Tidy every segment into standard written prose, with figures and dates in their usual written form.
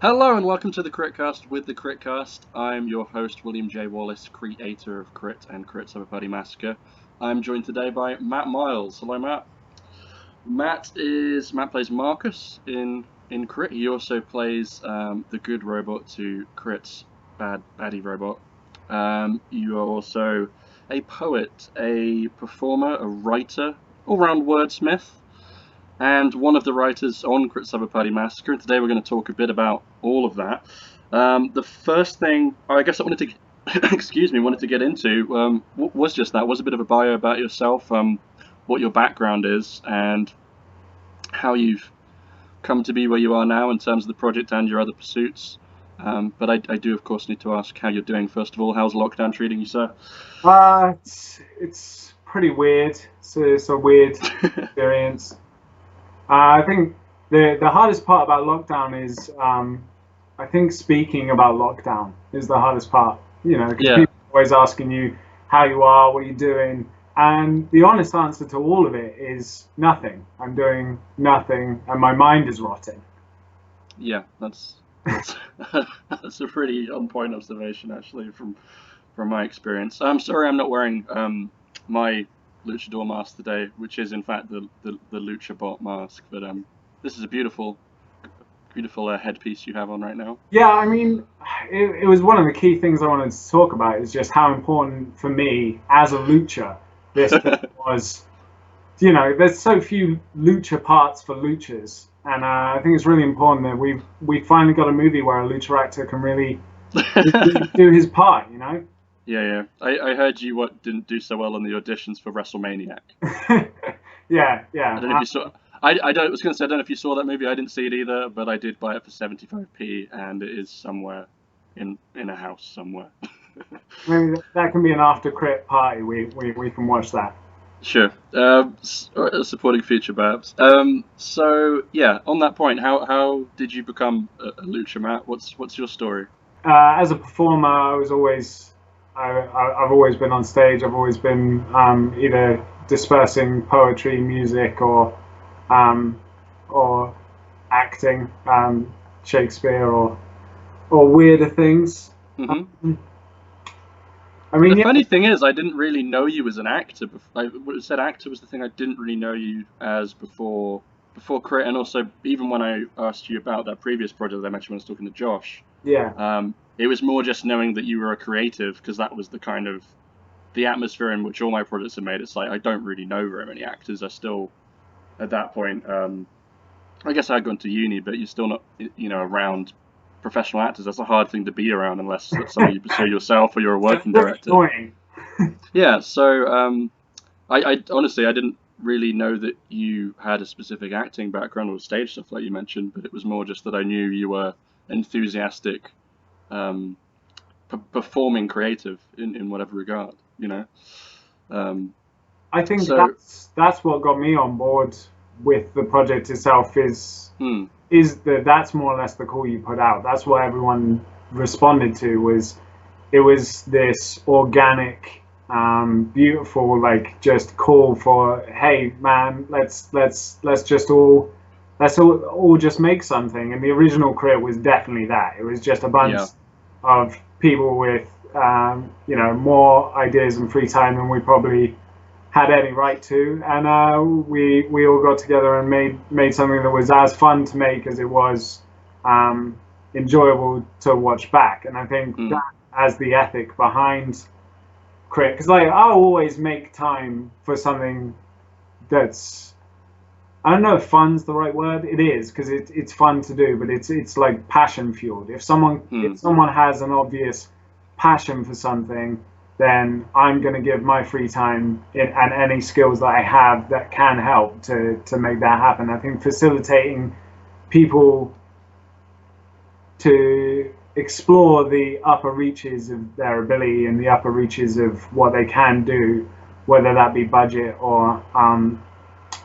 Hello and welcome to the C.R.I.T with the C.R.I.T. I'm your host, William J. Wallace, creator of C.R.I.T and C.R.I.T Party Massacre. I'm joined today by Matt Miles. Hello, Matt. Matt plays Marcus in C.R.I.T. He also plays the good robot to C.R.I.T's baddie robot. You are also a poet, a performer, a writer, all-round wordsmith, and one of the writers on C.R.I.T Party Massacre. And today we're going to talk a bit about all of that. The first thing I guess I wanted to get into was just that. Was a bit of a bio about yourself, what your background is, and how you've come to be where you are now in terms of the project and your other pursuits. But I do, of course, need to ask how you're doing. First of all, how's lockdown treating you, sir? It's pretty weird. It's a weird experience. I think the hardest part about lockdown is I think speaking about lockdown is the hardest part. You know, because people are always asking you how you are, what you're doing, and the honest answer to all of it is nothing. I'm doing nothing, and my mind is rotting. Yeah, that's that's a pretty on point observation, actually, from my experience. I'm sorry I'm not wearing my Luchador mask today, which is in fact the Luchabot mask, but this is a beautiful headpiece you have on right now. Yeah, I mean, it was one of the key things I wanted to talk about is just how important for me as a lucha this was. You know, there's so few lucha parts for luchas, and I think it's really important that we finally got a movie where a lucha actor can really do his part. You know. Yeah. I heard you didn't do so well on the auditions for WrestleManiac. Yeah. I don't know if you saw. I was going to say I don't know if you saw that movie. I didn't see it either, but I did buy it for 75p, and it is somewhere in a house somewhere. Maybe that can be an after crit party. We can watch that. Sure. A supporting feature, perhaps. So yeah, on that point, how did you become a lucha, Matt? What's your story? As a performer, I've always been on stage. I've always been either dispersing poetry, music, or acting, Shakespeare, or weirder things. Mm-hmm. I mean, the funny thing is, I didn't really know you as an actor. I said actor was the thing I didn't really know you as before C.R.I.T, and also even when I asked you about that previous project that I mentioned when I was talking to Josh. Yeah. It was more just knowing that you were a creative, because that was the kind of the atmosphere in which all my projects are made. It's like I don't really know very many actors. I still, at that point, I guess I'd gone to uni, but you're still not, around professional actors. That's a hard thing to be around unless that's something you pursue yourself or you're a working director. Yeah, so I honestly I didn't really know that you had a specific acting background or stage stuff like you mentioned, but it was more just that I knew you were enthusiastic, performing creative in whatever regard, I think that's what got me on board with the project itself is that's more or less the call you put out. That's what everyone responded to it was this organic, beautiful, like just call for, hey man, let's all just make something. And the original C.R.I.T was definitely that. It was just a bunch of people with more ideas and free time than we probably had any right to, and we all got together and made something that was as fun to make as it was enjoyable to watch back. And I think that as the ethic behind C.R.I.T, because like I'll always make time for something that's, I don't know if fun's the right word. It is, because it's fun to do, but it's like passion fueled. If someone has an obvious passion for something, then I'm going to give my free time and any skills that I have that can help to make that happen. I think facilitating people to explore the upper reaches of their ability and the upper reaches of what they can do, whether that be budget or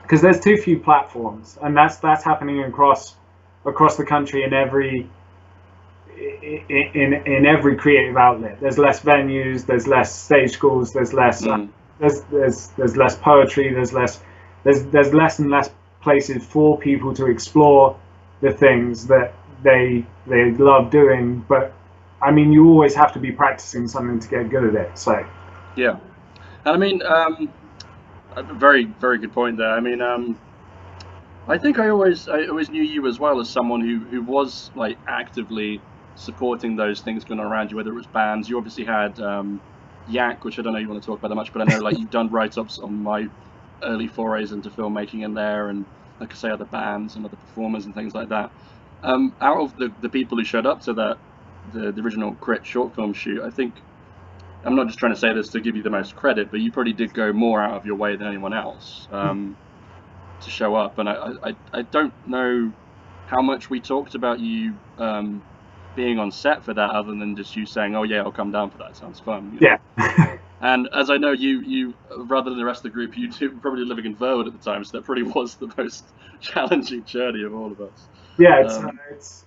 because there's too few platforms, and that's happening across the country in every creative outlet. There's less venues, there's less stage schools, there's less there's less poetry, there's less and less places for people to explore the things that they love doing. But I mean, you always have to be practicing something to get good at it. So Yeah, and I mean, a very very good point there. I mean, I think I always knew you as well as someone who was like actively supporting those things going on around you, whether it was bands. You obviously had Yak, which I don't know you want to talk about that much, but I know like you've done write-ups on my early forays into filmmaking in there, and like I say, other bands and other performers and things like that. Out of the people who showed up to the original Crit short film shoot, I think I'm not just trying to say this to give you the most credit, but you probably did go more out of your way than anyone else to show up. And I don't know how much we talked about you being on set for that, other than just you saying, "Oh yeah, I'll come down for that. It sounds fun." You know? yeah. And as I know, you rather than the rest of the group, you two were probably living in Verwood at the time, so that probably was the most challenging journey of all of us. Yeah, it's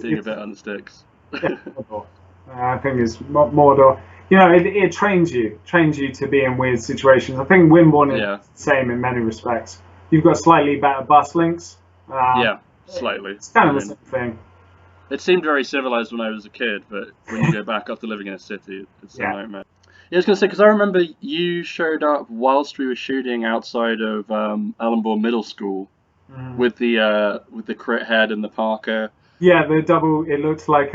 being a bit on the sticks. I think it's more. You know, it trains you to be in weird situations. I think Wimborne is the same in many respects. You've got slightly better bus links. Yeah, slightly. It's kind of the same thing. It seemed very civilized when I was a kid, but when you go back after living in a city, it's a nightmare. Yeah, I was going to say, because I remember you showed up whilst we were shooting outside of Allenbourne Middle School with the crit head and the Parker. Yeah, the double. It looked like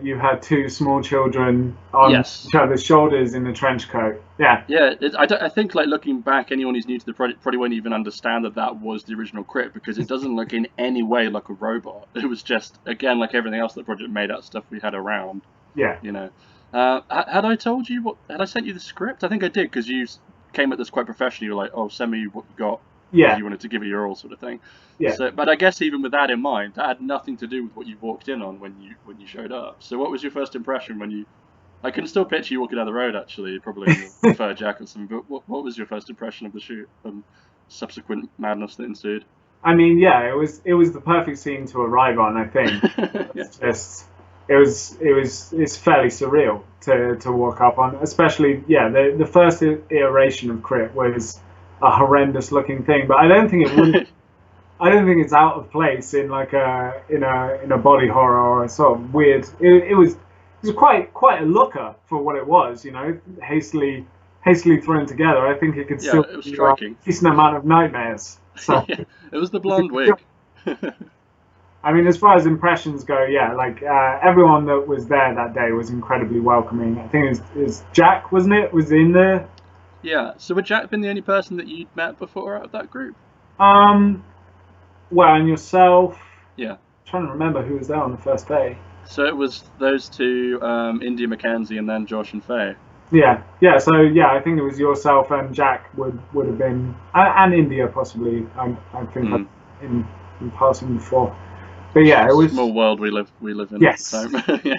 you had two small children on each other's shoulders in the trench coat. Yeah. Yeah, I think like looking back, anyone who's new to the project probably won't even understand that was the original Crit, because it doesn't look in any way like a robot. It was just, again, like everything else the project made out of stuff we had around. Yeah. You know, had I told you had I sent you the script? I think I did, because you came at this quite professionally. You were like, "Oh, send me what you got." Yeah. You wanted to give it your all, sort of thing. Yeah. So, but I guess even with that in mind, that had nothing to do with what you walked in on when you showed up. So, what was your first impression when you? I can still picture you walking down the road, actually, probably in your fur jacket or something. But what was your first impression of the shoot and subsequent madness that ensued? I mean, yeah, it was the perfect scene to arrive on. I think it's fairly surreal to walk up on, especially the first iteration of Crit was a horrendous looking thing, but I don't think it would. I don't think it's out of place in like in a body horror or a sort of weird. It was quite a looker for what it was, you know, hastily thrown together. I think it could still it was striking. A decent amount of nightmares. So it was the blonde wig. I mean, as far as impressions go, like everyone that was there that day was incredibly welcoming. I think it was Jack, wasn't it? Was in there. Yeah. So would Jack been the only person that you'd met before out of that group? Well, and yourself. Yeah. I'm trying to remember who was there on the first day. So it was those two, India Mackenzie and then Josh and Faye. Yeah. So I think it was yourself and Jack would have been, and India possibly. I think in passing before. But yeah, it was small world we live in. Yes. At the time. Yeah.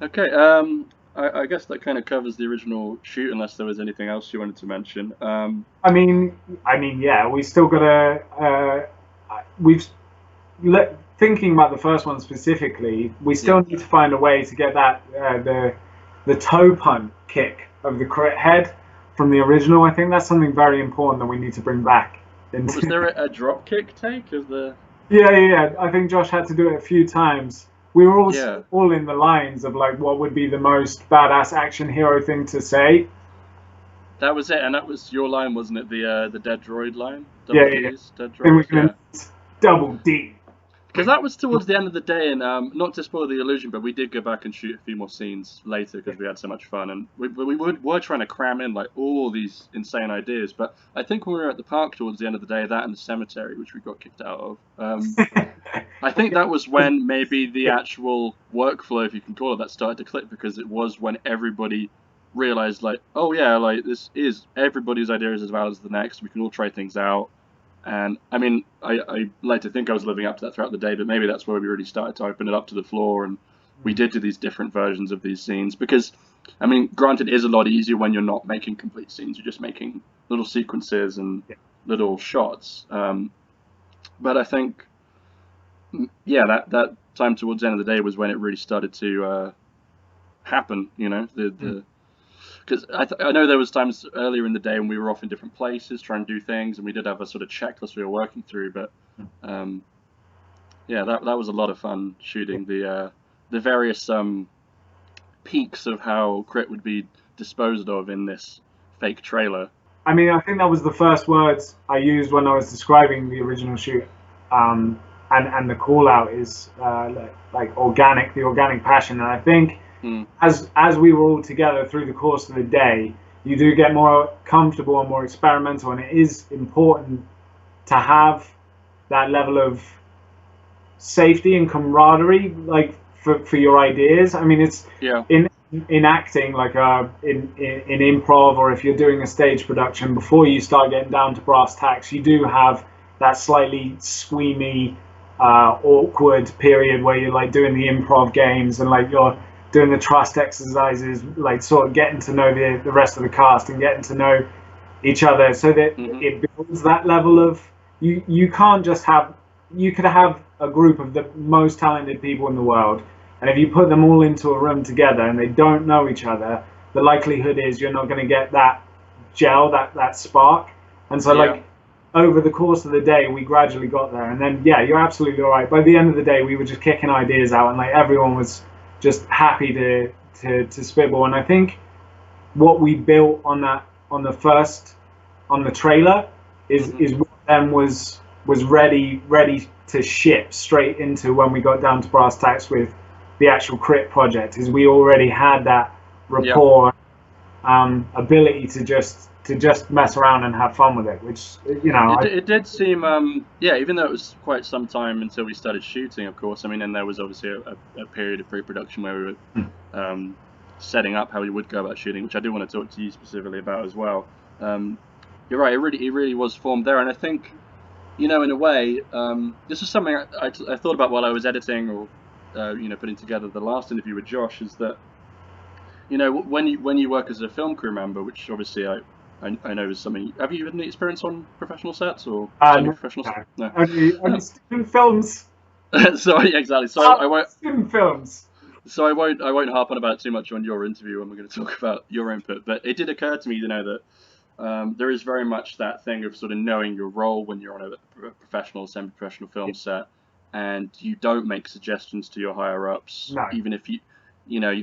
Okay. I guess that kind of covers the original shoot, unless there was anything else you wanted to mention. I mean, yeah, we still gotta. Thinking about the first one specifically, we still need to find a way to get that the toe punt kick of the Crit head from the original. I think that's something very important that we need to bring back. Was there a drop kick take of the? Yeah. I think Josh had to do it a few times. We were all in the lines of like what would be the most badass action hero thing to say. That was it, and that was your line, wasn't it? The dead droid line. D's, dead droid. Double D. Because that was towards the end of the day, and not to spoil the illusion, but we did go back and shoot a few more scenes later because we had so much fun, and we were trying to cram in like all these insane ideas. But I think when we were at the park towards the end of the day, that and the cemetery, which we got kicked out of, I think that was when maybe the actual workflow, if you can call it that, started to click, because it was when everybody realized like, oh yeah, like this is everybody's idea is as valid as the next. We can all try things out. And I mean, I like to think I was living up to that throughout the day, but maybe that's where we really started to open it up to the floor, and we did do these different versions of these scenes. Because, I mean, granted, it is a lot easier when you're not making complete scenes; you're just making little sequences and little shots. But I think, that time towards the end of the day was when it really started to happen. You know, because I know there was times earlier in the day when we were off in different places trying to do things, and we did have a sort of checklist we were working through. But Yeah, that was a lot of fun shooting the various peaks of how Crit would be disposed of in this fake trailer. I mean, I think that was the first words I used when I was describing the original shoot. And the call out is like organic, the organic passion. And I think Mm. as we were all together through the course of the day, you do get more comfortable and more experimental, and it is important to have that level of safety and camaraderie, like for your ideas. I mean, it's Yeah. in acting, like in improv, or if you're doing a stage production, before you start getting down to brass tacks, you do have that slightly squeamy, awkward period where you're like doing the improv games and like you're doing the trust exercises, like sort of getting to know the rest of the cast and getting to know each other, so that it builds that level of you can't just have you could have a group of the most talented people in the world, and if you put them all into a room together and they don't know each other, the likelihood is you're not going to get that gel, that spark. And so like over the course of the day we gradually got there, and then yeah, you're absolutely right, by the end of the day we were just kicking ideas out and like everyone was just happy to spitball. And I think what we built on the trailer is what then was ready to ship straight into when we got down to brass tacks with the actual Crit project. Is we already had that rapport, ability to just mess around and have fun with it, which it did seem even though it was quite some time until we started shooting, of course. I mean, and there was obviously a period of pre-production where we were setting up how we would go about shooting, which I do want to talk to you specifically about as well. You're right, it really was formed there. And I think, in a way, this is something I thought about while I was editing or putting together the last interview with Josh, is that when you work as a film crew member, which obviously I know is something. Have you had any experience on professional sets or semi-professional sets? No. Only student films. So exactly. So I won't. Student films. So I won't harp on about too much on your interview when we're going to talk about your input. But it did occur to me, that there is very much that thing of sort of knowing your role when you're on a professional, semi-professional film set, and you don't make suggestions to your higher ups, even if you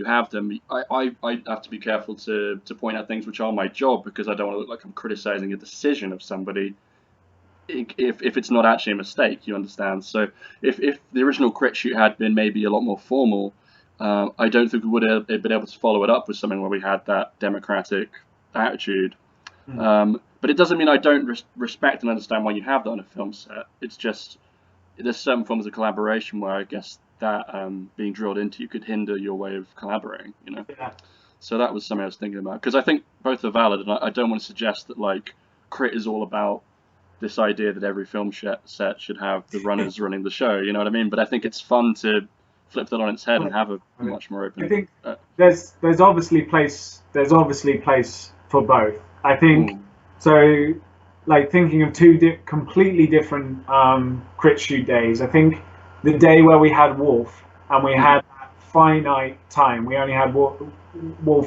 have them. I have to be careful to point out things which are my job, because I don't want to look like I'm criticizing a decision of somebody if it's not actually a mistake, you understand. So if the original Crit shoot had been maybe a lot more formal, I don't think we would have been able to follow it up with something where we had that democratic attitude. But it doesn't mean I don't respect and understand why you have that on a film set. It's just there's certain forms of collaboration where I guess that being drilled into you could hinder your way of collaborating, So that was something I was thinking about, because I think both are valid, and I don't want to suggest that like Crit is all about this idea that every film set should have the runners running the show, you know what I mean? But I think it's fun to flip that on its head and have a much more open. I think there's obviously place for both. I think so. Like thinking of two completely different Crit shoot days. I think the day where we had Wolf and we had that finite time, we only had Wolf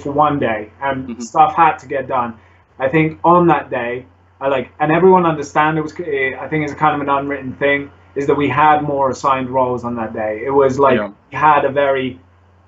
for one day, and stuff had to get done. I think on that day, and everyone understand I think it's a kind of an unwritten thing, is that we had more assigned roles on that day. It was like we had a very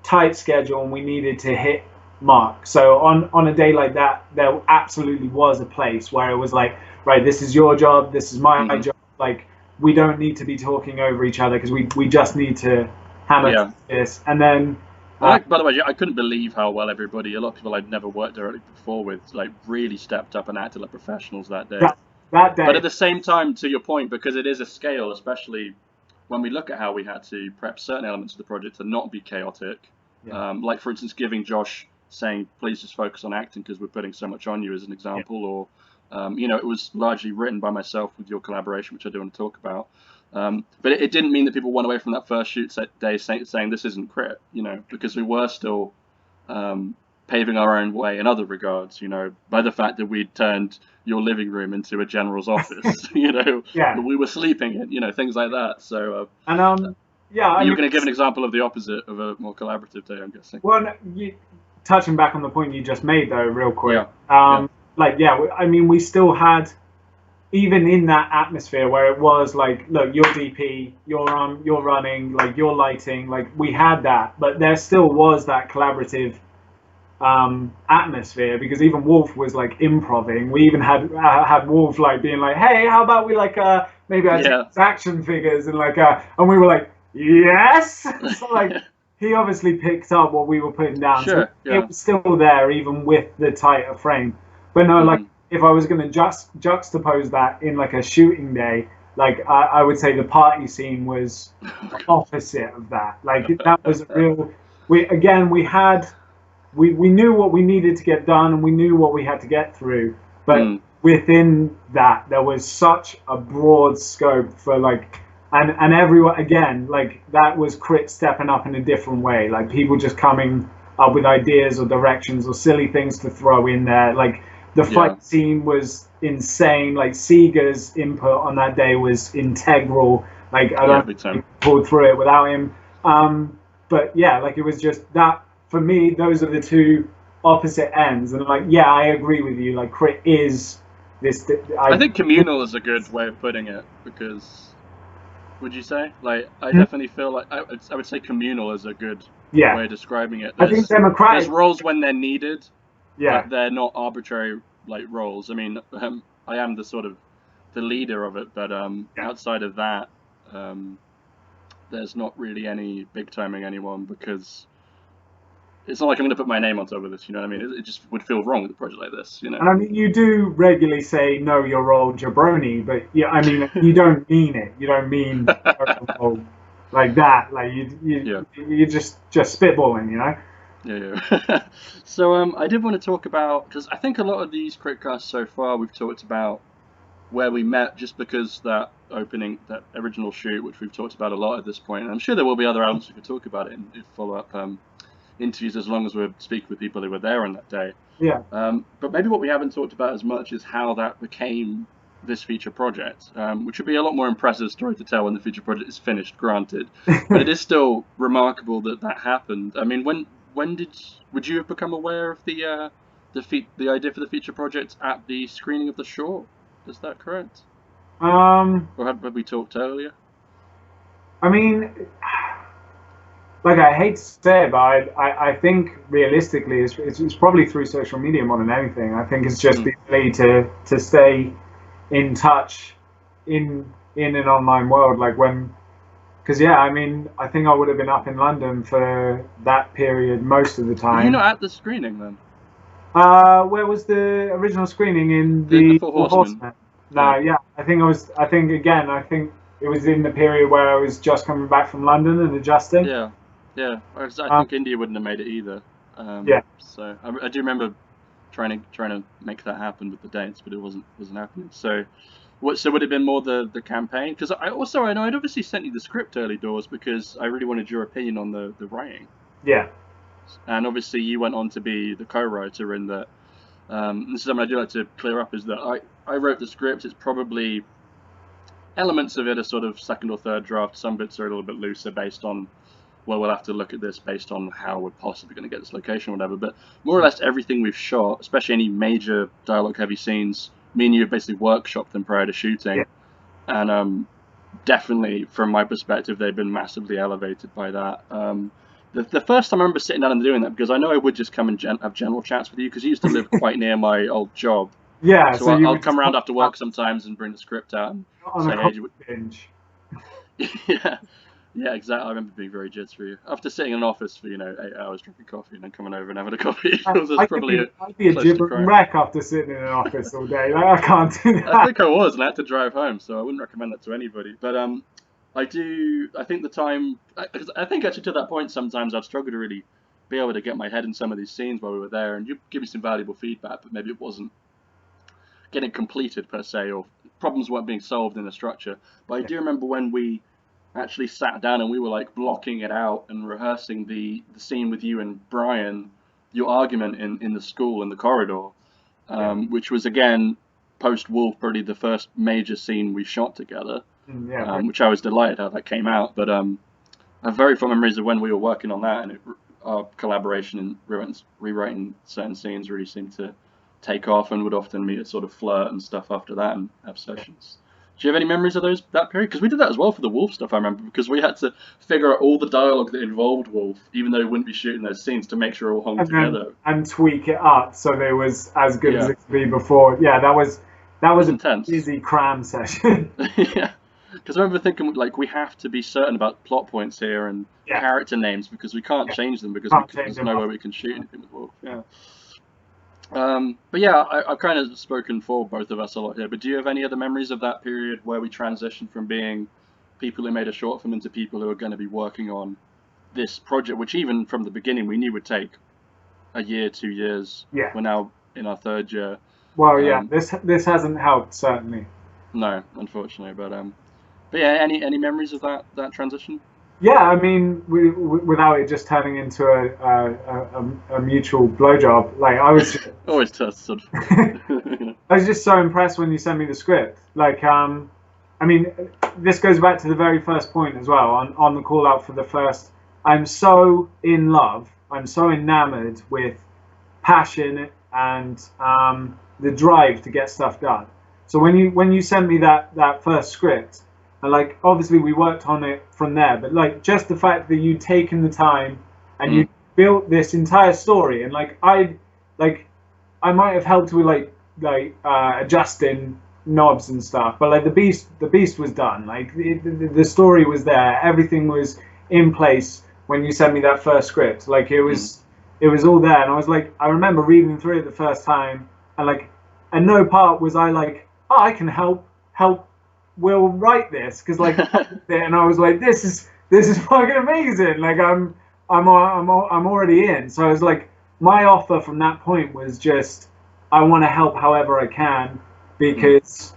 tight schedule and we needed to hit mark. So on a day like that, there absolutely was a place where it was like, right, this is your job, this is my job. Like, we don't need to be talking over each other, because we just need to hammer this. And then by the way, I couldn't believe how well everybody, a lot of people I'd never worked directly before with, like really stepped up and acted like professionals that day. That day. But at the same time, to your point, because it is a scale, especially when we look at how we had to prep certain elements of the project to not be chaotic. Like, for instance, giving Josh, saying, please just focus on acting because we're putting so much on you, as an example. Or, it was largely written by myself with your collaboration, which I do want to talk about. But it didn't mean that people went away from that first shoot day saying this isn't Crit, because we were still paving our own way in other regards, by the fact that we'd turned your living room into a general's office, we were sleeping in, things like that. So, you're going to give an example of the opposite of a more collaborative day, I'm guessing. Well, touching back on the point you just made, though, real quick. I mean, we still had even in that atmosphere where it was like, look, you're DP, you're running, like you're lighting, like we had that, but there still was that collaborative atmosphere, because even Wolf was like improving. We even had Wolf like being like, hey, how about we like maybe I take these action figures, and like and we were like, yes. So like he obviously picked up what we were putting down, so it was still there even with the tighter frame. But no, like if I was going to just juxtapose that in like a shooting day, like I would say the party scene was the opposite of that. Like that was a real. We knew what we needed to get done, and we knew what we had to get through, but within that there was such a broad scope for like, and everyone, again, like that was Crit stepping up in a different way, like people just coming up with ideas or directions or silly things to throw in there. Like the fight scene was insane. Like Seeger's input on that day was integral. Like I don't think we pulled through it without him. But yeah, like it was just that. For me, those are the two opposite ends, and like, yeah, I agree with you. Like, Crit is this. I think communal is a good way of putting it, because, would you say? Like, I definitely feel like I would say communal is a good way of describing it. I think democratic. There's roles when they're needed, but they're not arbitrary like roles. I mean, I am the sort of the leader of it, but outside of that, there's not really any big timing anyone, because it's not like I'm going to put my name on top of this, you know what I mean? It just would feel wrong with a project like this, you know? And I mean, you do regularly say, no, you're old jabroni, but yeah, I mean, you don't mean it. You don't mean like that. Like, you're just spitballing, you know? Yeah. So I did want to talk about, because I think a lot of these Critcasts so far, we've talked about where we met, just because that original shoot, which we've talked about a lot at this point, and I'm sure there will be other elements we could talk about it in follow-up interviews, as long as we're speaking with people who were there on that day. Yeah. But maybe what we haven't talked about as much is how that became this feature project, which would be a lot more impressive story to tell when the feature project is finished, granted. But it is still remarkable that happened. I mean, would you have become aware of the idea for the feature project at the screening of the short? Is that correct? Or had we talked earlier? I mean, like, I hate to say it, but I think realistically it's probably through social media more than anything. I think it's just the ability to stay in touch in an online world. Like because I mean, I think I would have been up in London for that period most of the time. Were you not at the screening then? Where was the original screening? In the Four Horsemen. No, I think it was in the period where I was just coming back from London and adjusting. Yeah. I think India wouldn't have made it either. So I do remember trying to make that happen with the dates, but it wasn't happening. So would it have been more the campaign? Because I know I'd obviously sent you the script early doors, because I really wanted your opinion on the writing. Yeah. And obviously you went on to be the co-writer in that. This is something I do like to clear up, is that I wrote the script. It's probably elements of it are sort of second or third draft. Some bits are a little bit looser based on, well, we'll have to look at this based on how we're possibly going to get this location or whatever. But more or less everything we've shot, especially any major dialogue-heavy scenes, me and you have basically workshopped them prior to shooting. Yeah. And definitely, from my perspective, they've been massively elevated by that. The first time I remember sitting down and doing that, because I know I would just come and have general chats with you, because you used to live quite near my old job. Yeah. So I'll come around after work sometimes and bring the script out and say, binge. Yeah, exactly. I remember being very jits for you. After sitting in an office for 8 hours drinking coffee and then coming over and having a coffee. I'd be a gibbering wreck after sitting in an office all day. Like, I can't do that. I think I was, and I had to drive home, so I wouldn't recommend that to anybody. But I think the time, I think actually to that point sometimes I'd struggle to really be able to get my head in some of these scenes while we were there, and you'd give me some valuable feedback, but maybe it wasn't getting completed per se, or problems weren't being solved in the structure. But I do remember when we actually sat down and we were like blocking it out and rehearsing the scene with you and Brian, your argument in the school in the corridor, which was again post Wolf, probably the first major scene we shot together, which I was delighted how that came out. But I have very fond memories of when we were working on that, and our collaboration in rewriting certain scenes really seemed to take off and would often meet a sort of flirt and stuff after that and have sessions. Do you have any memories of that period? Because we did that as well for the Wolf stuff, I remember, because we had to figure out all the dialogue that involved Wolf, even though we wouldn't be shooting those scenes, to make sure it all hung together. And tweak it up so that it was as good as it could be before. Yeah, that was a intense. Busy cram session. Yeah, because I remember thinking, like, we have to be certain about plot points here and character names, because we can't change them, because there's no way we can shoot anything with Wolf. Yeah. But yeah, I've kind of spoken for both of us a lot here, but do you have any other memories of that period where we transitioned from being people who made a short film into people who are going to be working on this project, which even from the beginning we knew would take a year, 2 years? Yeah. We're now in our third year. Well, this hasn't helped, certainly. No, unfortunately, but yeah, any memories of that transition? Yeah, I mean, without it just turning into a mutual blowjob, like I was. Always tested. I was just so impressed when you sent me the script. Like, I mean, this goes back to the very first point as well on the call out for the first. I'm so in love. I'm so enamored with passion and the drive to get stuff done. So when you sent me that first script. And like, obviously we worked on it from there, but like just the fact that you'd taken the time and you built this entire story, and like I might have helped with like adjusting knobs and stuff, but like the beast was done. Like the story was there, everything was in place when you sent me that first script. Like it was all there, and I was like, I remember reading through it the first time, and like, at no part was I like, oh, I can help Will write this, because like, and I was like, this is fucking amazing. Like I'm already in. So I was like, my offer from that point was just, I want to help however I can, because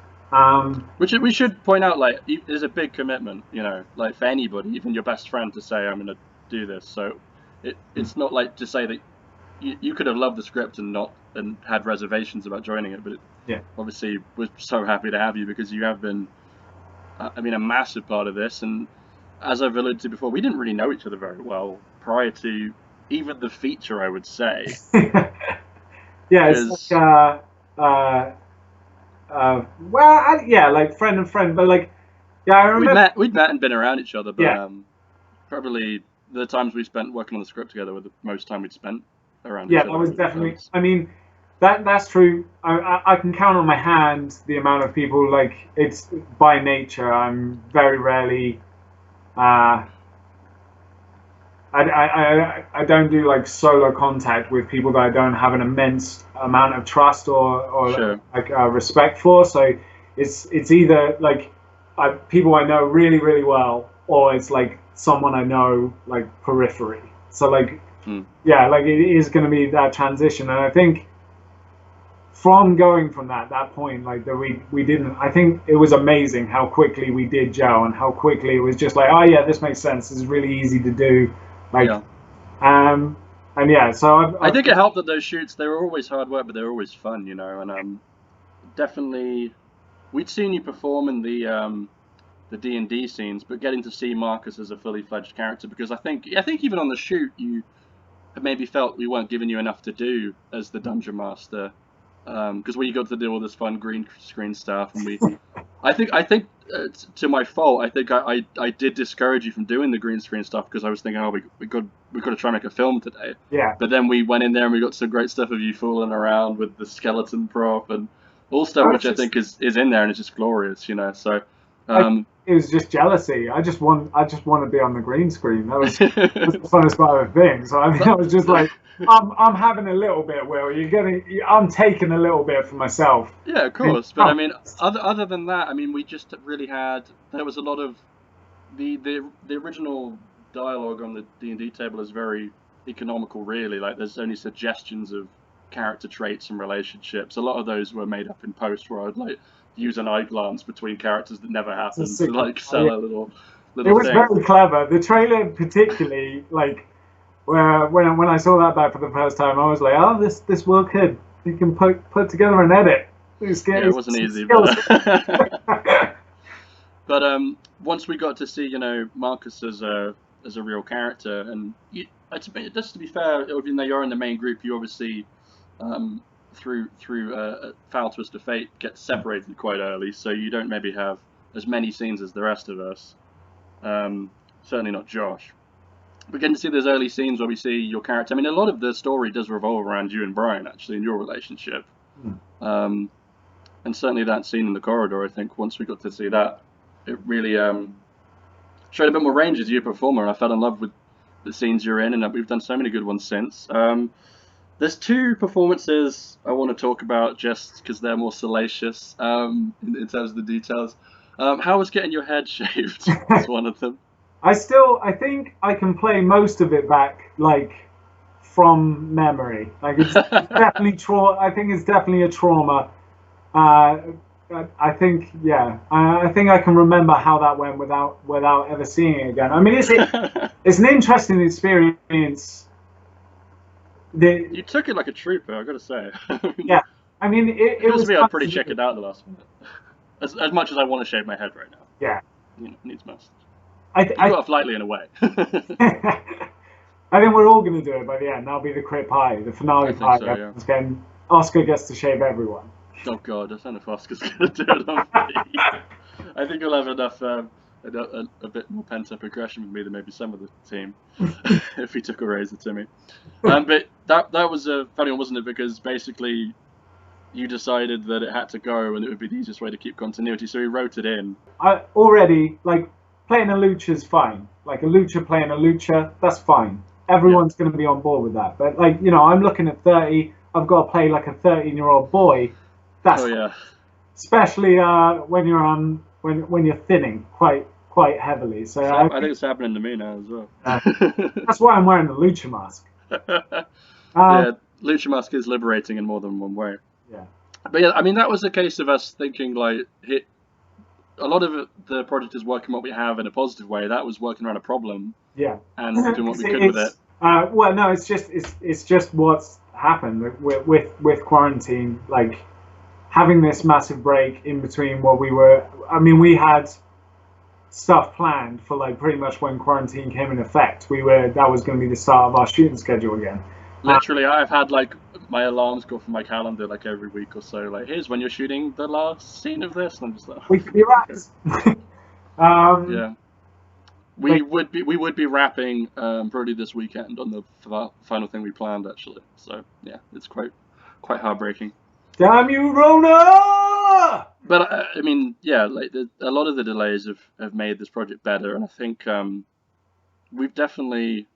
which we should point out, like, there's a big commitment, you know, like for anybody, even your best friend, to say I'm going to do this. So it's not like to say that you could have loved the script and had reservations about joining it, but obviously we're so happy to have you, because you have been, I mean, a massive part of this. And as I've alluded to before, we didn't really know each other very well prior to even the feature, I would say. Yeah, it's like, like friend and friend, but like, yeah, I remember we'd met and been around each other, but probably the times we spent working on the script together were the most time we'd spent around each other. Yeah, that was definitely. I mean, that's true. I can count on my hand the amount of people. Like, it's by nature, I'm very rarely. I don't do like solo contact with people that I don't have an immense amount of trust or sure. like respect for. So it's either like people I know really, really well, or it's like someone I know like periphery. So like yeah, like it is going to be that transition, and I think from going from that point, like that we didn't. I think it was amazing how quickly we did gel, and how quickly it was just like, oh yeah, this makes sense. This is really easy to do. Like, and yeah, so I think it helped that those shoots, they were always hard work, but they were always fun, you know. And definitely, we'd seen you perform in the D&D scenes, but getting to see Marcus as a fully fledged character, because I think even on the shoot you maybe felt we weren't giving you enough to do as the dungeon master, because we got to do all this fun green screen stuff, and I think to my fault, I think I did discourage you from doing the green screen stuff, because I was thinking, oh, we got to try and make a film today. Yeah. But then we went in there and we got some great stuff of you fooling around with the skeleton prop and all stuff, which I think is in there, and it's just glorious, you know. So. It was just jealousy. I just want to be on the green screen. That was the funnest part of the thing. So I mean, I was just like, I'm having a little bit, Will. I'm taking a little bit for myself. Yeah, of course. But I mean, other than that, I mean, we just really there was a lot of the original dialogue on the D&D table is very economical, really. Like, there's only suggestions of character traits and relationships. A lot of those were made up in post, where I'd like use an eye glance between characters that never happened to like sell a little it was thing. Very clever. The trailer particularly, like, where when I saw that back for the first time, I was like, oh, this Will kid, he can put together an edit. It wasn't easy, but once we got to see, you know, Marcus as a real character, and just to be fair, even though you're in the main group, you obviously through a foul twist of fate, get separated quite early, so you don't maybe have as many scenes as the rest of us. Certainly not Josh. We're getting to see those early scenes where we see your character. I mean, a lot of the story does revolve around you and Brian, actually, in your relationship. And certainly that scene in the corridor, I think, once we got to see that, it really showed a bit more range as you a performer, and I fell in love with the scenes you're in, and we've done so many good ones since. There's two performances I want to talk about just because they're more salacious in terms of the details. How was getting your head shaved? That's one of them. I think I can play most of it back, like, from memory. Like, it's definitely I think it's definitely a trauma. I think, yeah, I think I can remember how that went without ever seeing it again. I mean, it's an interesting experience. You took it like a trooper, I've got to say. Yeah, I mean, it was. Me, I'd pretty check it out the last minute. As much as I want to shave my head right now. Yeah. Needs must. I got off lightly in a way. I think we're all going to do it by the end. That'll be the crit pie, the finale pie. So, yeah. Oscar gets to shave everyone. Oh God, I don't know if Oscar's going to do it on me. I think he'll have enough, a bit more pent-up aggression with me than maybe some of the team, if he took a razor to me. But that was a funny one, wasn't it? Because basically, you decided that it had to go, and it would be the easiest way to keep continuity. So he wrote it in. I already playing a lucha is fine. Like a lucha playing a lucha, that's fine. Everyone's going to be on board with that. But I'm looking at 30. I've got to play like a 13-year-old boy. That's especially when you're when you're thinning quite heavily. So I think it's happening to me now as well. That's why I'm wearing the lucha mask. Yeah, lucha mask is liberating in more than one way. Yeah. But yeah, I mean, that was a case of us thinking a lot of the project is working what we have in a positive way. That was working around a problem. Yeah. And doing what we could with it. Well, no, it's just what's happened with quarantine. Like, having this massive break in between what we were. I mean, we had stuff planned for pretty much when quarantine came in effect. That was going to be the start of our shooting schedule again. Literally, I've had my alarms go from my calendar every week or so. Here's when you're shooting the last scene of this, and I'm just like, we could be rats. Yeah, we would be wrapping probably this weekend on the final thing we planned actually. So yeah, it's quite heartbreaking. Damn you, Rona! But I mean, yeah, a lot of the delays have made this project better, and I think we've definitely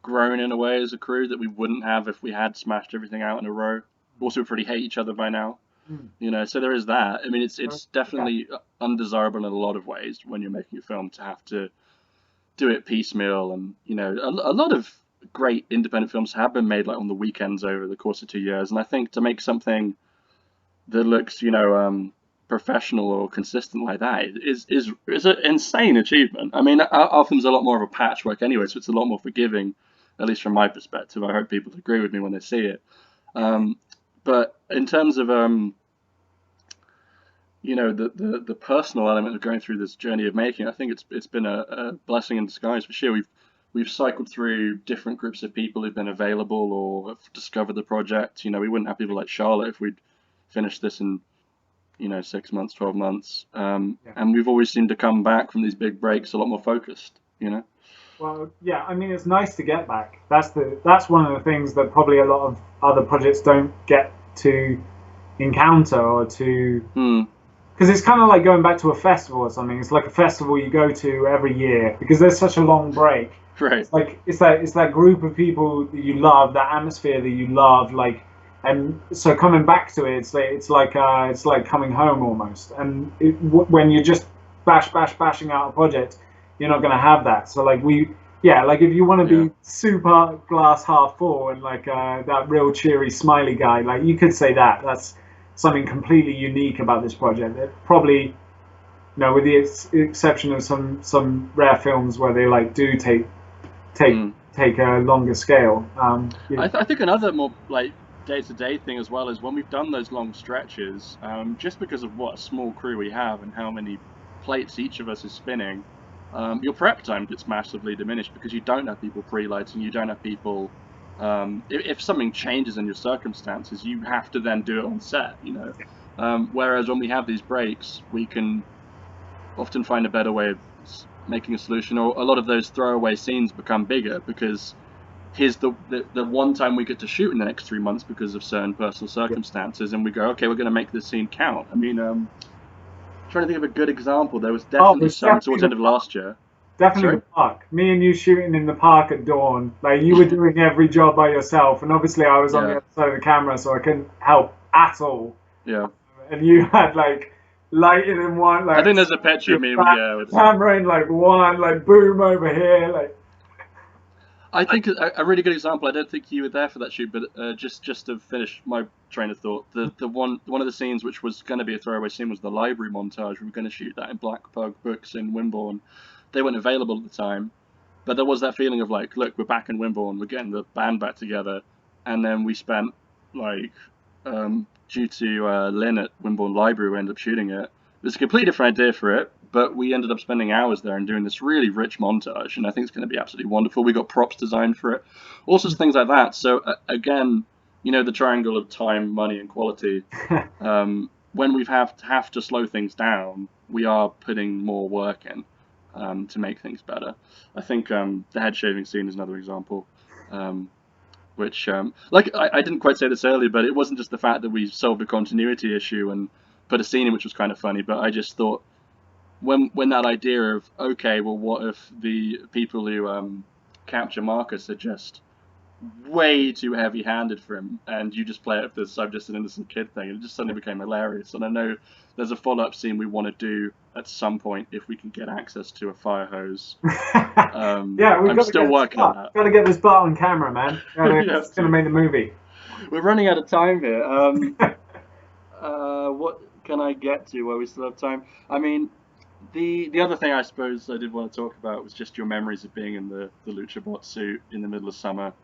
grown in a way as a crew that we wouldn't have if we had smashed everything out in a row. Also, we pretty hate each other by now, so there is that. I mean, it's definitely undesirable in a lot of ways when you're making a film to have to do it piecemeal, and a lot of great independent films have been made on the weekends over the course of 2 years, and I think to make something that looks professional or consistent like that is an insane achievement. I mean, our film's a lot more of a patchwork anyway, so it's a lot more forgiving, at least from my perspective. I hope people agree with me when they see it. But in terms of the personal element of going through this journey of making, I think it's been a blessing in disguise for sure. We've cycled through different groups of people who've been available or have discovered the project. We wouldn't have people like Charlotte if we'd finished this in 6 months, 12 months, and we've always seemed to come back from these big breaks a lot more focused. Well, yeah, I mean, it's nice to get back. That's one of the things that probably a lot of other projects don't get to encounter or to, because it's kind of like going back to a festival or something. It's like a festival you go to every year because there's such a long break. Right. It's that group of people that you love, that atmosphere that you love, and so coming back to it, it's like coming home almost. And when you're just bashing out a project, you're not going to have that. So if you want to be super glass half full and that real cheery smiley guy, you could say that's something completely unique about this project. It probably, with the exception of some rare films where they do take a longer scale. I think another more day-to-day thing as well is when we've done those long stretches, just because of what a small crew we have and how many plates each of us is spinning, your prep time gets massively diminished because you don't have people pre-lighting, you don't have people If something changes in your circumstances, you have to then do it on set, you know. Whereas when we have these breaks, we can often find a better way of making a solution, or a lot of those throwaway scenes become bigger because here's the one time we get to shoot in the next 3 months because of certain personal circumstances, and we go, okay, we're going to make this scene count. I mean, trying to think of a good example. There was definitely some towards the end of last year. Definitely the park. Me and you shooting in the park at dawn. Like, you were doing every job by yourself, and obviously I was on the other side of the camera, so I couldn't help at all. Yeah. And you had like lighting in one, like, I think there's a picture of me with camera in like one, like boom over here, like. I think a really good example. I don't think you were there for that shoot, but just to finish my train of thought, the one of the scenes which was going to be a throwaway scene was the library montage. We were going to shoot that in Black Pug Books in Wimborne. They weren't available at the time, but there was that feeling of like, look, we're back in Wimborne, we're getting the band back together, and then we spent like, due to Lynn at Wimborne Library, we ended up shooting it. It was a completely different idea for it, but we ended up spending hours there and doing this really rich montage, and I think it's going to be absolutely wonderful. We got props designed for it, all sorts of things like that. So again, you know, the triangle of time, money, and quality. When we have to slow things down, we are putting more work in to make things better. I think the head shaving scene is another example, which, like I didn't quite say this earlier, but it wasn't just the fact that we solved a continuity issue and put a scene in which was kind of funny, but I just thought, when that idea of, okay, well, what if the people who capture Marcus are just way too heavy-handed for him, and you just play it with this "I'm just an innocent kid" thing, and it just suddenly became hilarious. And I know there's a follow-up scene we want to do at some point if we can get access to a fire hose. I'm still working on that. Got to get this part on camera, man. It's going to make the movie. We're running out of time here. What can I get to while we still have time? I mean, the other thing I suppose I did want to talk about was just your memories of being in the Luchabot suit in the middle of summer,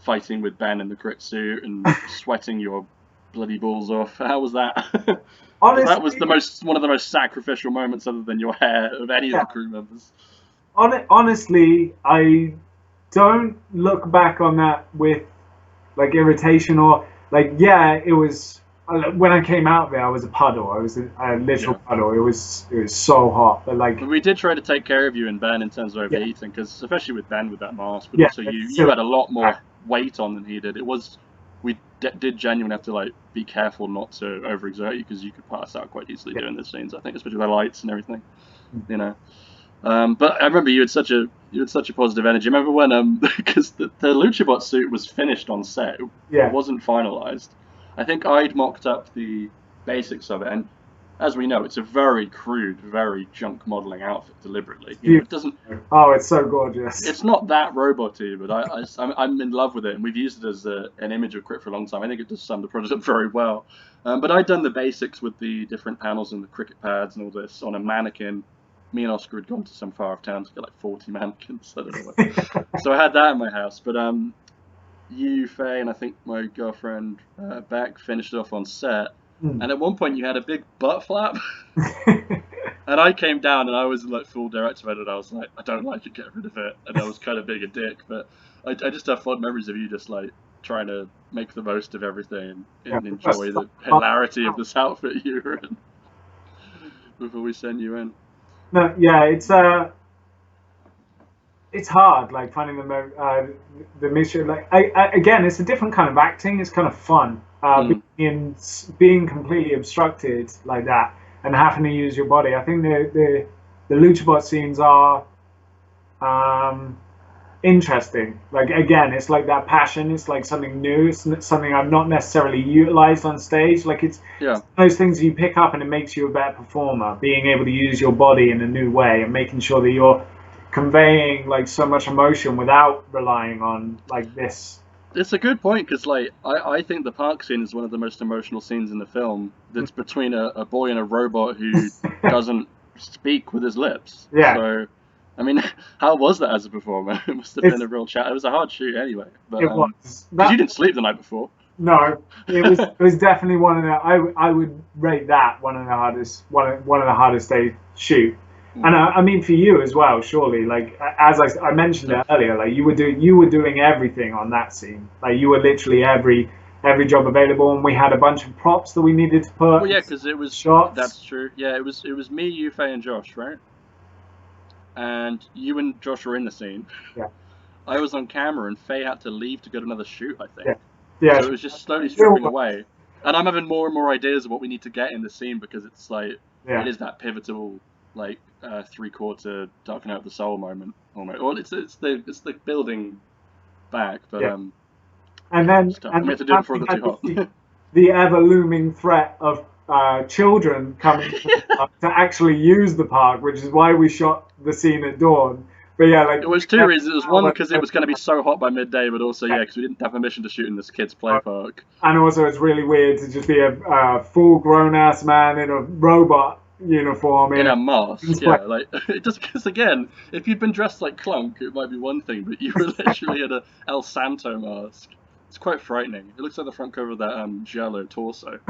fighting with Ben in the crit suit and sweating your bloody balls off. How was that? Honestly, that was one of the most sacrificial moments, other than your hair, of any of the crew members. Honestly, I don't look back on that with like irritation or like, it was. When I came out there, I was a puddle. I was a literal puddle. It was so hot. But like, we did try to take care of you and Ben in terms of overheating, because especially with Ben with that mask, but also you had a lot more weight on than he did. We did genuinely have to like be careful not to overexert you, because you could pass out quite easily doing the scenes. I think, especially with the lights and everything, you know. But I remember you had such a positive energy. Remember when because the Luchabot suit was finished on set, it wasn't finalized. I think I'd mocked up the basics of it, and as we know, it's a very crude, very junk modeling outfit deliberately. You know, it doesn't. Oh, it's so gorgeous. It's not that robot-y, but I'm in love with it, and we've used it as an image of Crit for a long time. I think it does sum the project up very well. But I'd done the basics with the different panels and the cricket pads and all this on a mannequin. Me and Oscar had gone to some far off town to get like 40 mannequins. I don't know what. So I had that in my house, but you, Faye, and I think my girlfriend Beck finished it off on set. And at one point you had a big butt flap. And I came down and I was like full director edit. I was like, I don't like it, get rid of it. And I was kind of being a dick, but I just have fond memories of you just like trying to make the most of everything and enjoy the hilarity of this outfit you were in before we send you in. No, it's hard, like finding the mixture. Like, again, it's a different kind of acting. It's kind of fun, being completely obstructed like that and having to use your body. I think the Luchabot scenes are interesting. Like, again, it's like that passion. It's like something new. It's something I've not necessarily utilized on stage. Like, it's those things you pick up and it makes you a better performer. Being able to use your body in a new way and making sure that you're conveying like so much emotion without relying on like this. It's a good point, because like I think the park scene is one of the most emotional scenes in the film. That's between a boy and a robot who doesn't speak with his lips. So I mean, how was that as a performer? It must have been a real chat. It was a hard shoot anyway. But, it was. You didn't sleep the night before. No, it was definitely one of the. I would rate that one of the hardest days shoot. And I mean, for you as well, surely. Like as I mentioned it earlier, like you were doing everything on that scene. Like you were literally every job available, and we had a bunch of props that we needed to put. Well, yeah, because it was shots. That's true. Yeah, it was me, you, Faye, and Josh, right? And you and Josh were in the scene. Yeah. I was on camera, and Faye had to leave to go to another shoot, I think. Yeah. Yeah. So it was just slowly stripping away. And I'm having more and more ideas of what we need to get in the scene, because it's like it is that pivotal, like 3/4 darken out of the soul moment almost. Well, it's the building back, but and then we have to do it before they're too hot. The ever looming threat of children coming to actually use the park, which is why we shot the scene at dawn. But yeah, like it was two reasons. It was one because it was going to be so hot by midday, but also because we didn't have permission to shoot in this kids' play park. And also, it's really weird to just be a full grown-ass man in a robot uniform in a mask. Yeah, like it just because again, if you'd been dressed like Clunk, it might be one thing, but you were literally in a El Santo mask. It's quite frightening. It looks like the front cover of that Jello torso.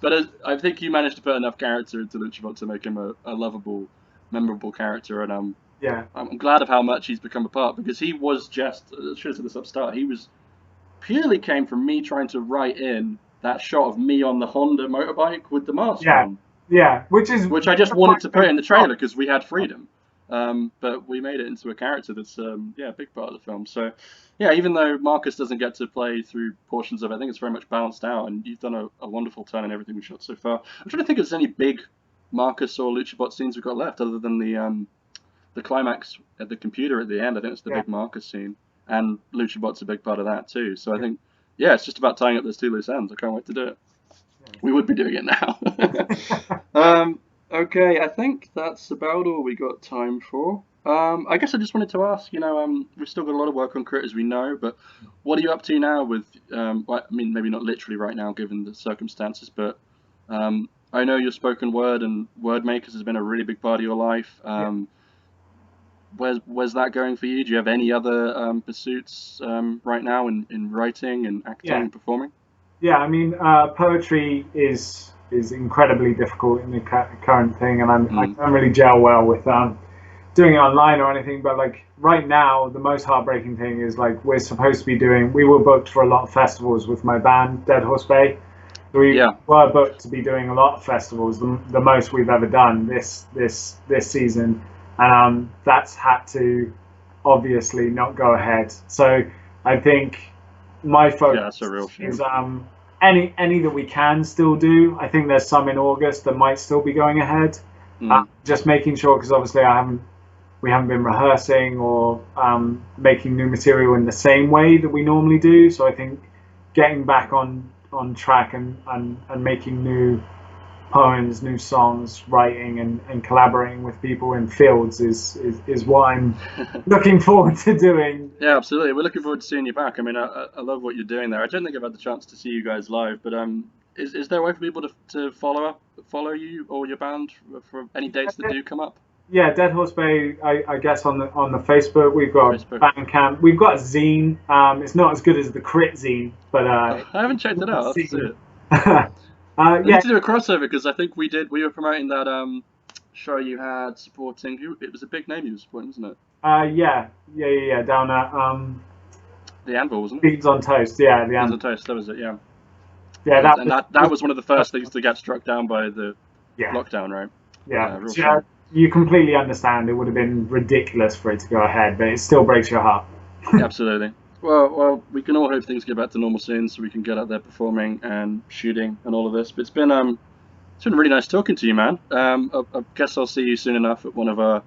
But I think you managed to put enough character into Luchabot to make him a lovable, memorable character, and I'm glad of how much he's become a part, because he was just, I should have said this up start, he was purely came from me trying to write in that shot of me on the Honda motorbike with the mask on. Yeah, which I just wanted to put in the trailer because we had freedom. But we made it into a character that's a big part of the film. So yeah, even though Marcus doesn't get to play through portions of it, I think it's very much balanced out, and you've done a wonderful turn in everything we shot so far. I'm trying to think if there's any big Marcus or Luchabot scenes we've got left, other than the climax at the computer at the end. I think it's the big Marcus scene, and Luchabot's a big part of that too. So I think it's just about tying up those two loose ends. I can't wait to do it. We would be doing it now. Okay, I think that's about all we got time for. I guess I just wanted to ask, we've still got a lot of work on Crit, as we know, but what are you up to now with, I mean, maybe not literally right now given the circumstances, but I know your spoken word and word makers has been a really big part of your life. Where's that going for you? Do you have any other pursuits right now in writing and acting and performing? Yeah, I mean, poetry is incredibly difficult in the current thing, and I don't really gel well with doing it online or anything. But like right now, the most heartbreaking thing is like we were booked for a lot of festivals with my band Dead Horse Bay. We were booked to be doing a lot of festivals, the most we've ever done this season, and that's had to obviously not go ahead. So I think my focus is any that we can still do. I think there's some in August that might still be going ahead. Just making sure, because obviously we haven't been rehearsing or making new material in the same way that we normally do. So I think getting back on track and making new poems, new songs, writing and collaborating with people in fields is what I'm looking forward to doing. Yeah, absolutely. We're looking forward to seeing you back. I mean, I love what you're doing there. I don't think I've had the chance to see you guys live, but is there a way for people to follow you or your band for any dates that do come up? Yeah, Dead Horse Bay. I guess on the Facebook we've got Bandcamp. We've got a zine. It's not as good as the Crit zine, but I haven't checked it out. Let's see it. We need to do a crossover, because I think we were promoting that show you had supporting. It was a big name you were supporting, wasn't it? Yeah. Down at the Anvil, wasn't it? Beans on Toast. Yeah, the Beans on Toast. That was it. Yeah. Yeah, that was one of the first things to get struck down by the lockdown, right? Yeah. You completely understand. It would have been ridiculous for it to go ahead, but it still breaks your heart. Absolutely. Well, we can all hope things get back to normal soon, so we can get out there performing and shooting and all of this. But it's been really nice talking to you, man. I guess I'll see you soon enough at one of our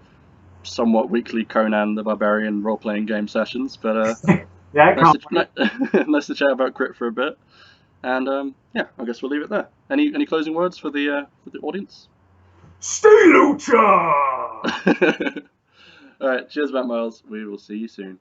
somewhat weekly Conan the Barbarian role-playing game sessions. But nice to chat about Crit for a bit. And I guess we'll leave it there. Any closing words for the audience? Stay Lucha! All right, cheers, Matt Miles. We will see you soon.